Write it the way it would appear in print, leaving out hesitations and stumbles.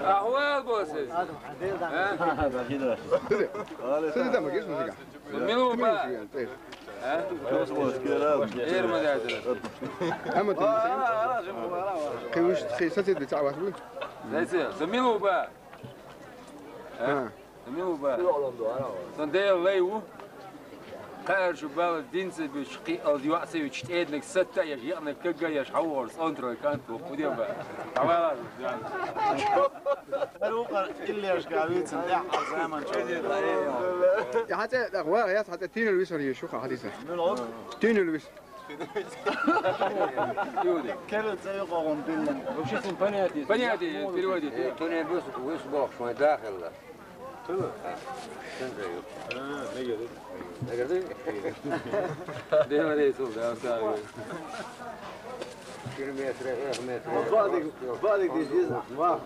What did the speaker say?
أحوال بوسس سيدي ما جيش موسيقى منو بقى ها غير ما جاي أما كيوش خيسات بتاع واسوي ليس منو بقى ها منو بقى صندوق الليو قاعد شباب الدين سبيشقي أو ديوعسي وتشتيد لك ستة يجيئنا كجا يشحور صندرو كانت وخديه بقى تعال يعني الوقت اللي يشقاويت سندح زمان يا حتى الأغوار يا حتى تين الويس ولا يشوخ حديثة تين الويس كانت زي قوم بيلن وش اسم بنياتي في الوادي توني بس ويس بوخ شوي داخل ده ما ده يسوق ده أصلا كيلومتر بعدك دي جزء واحد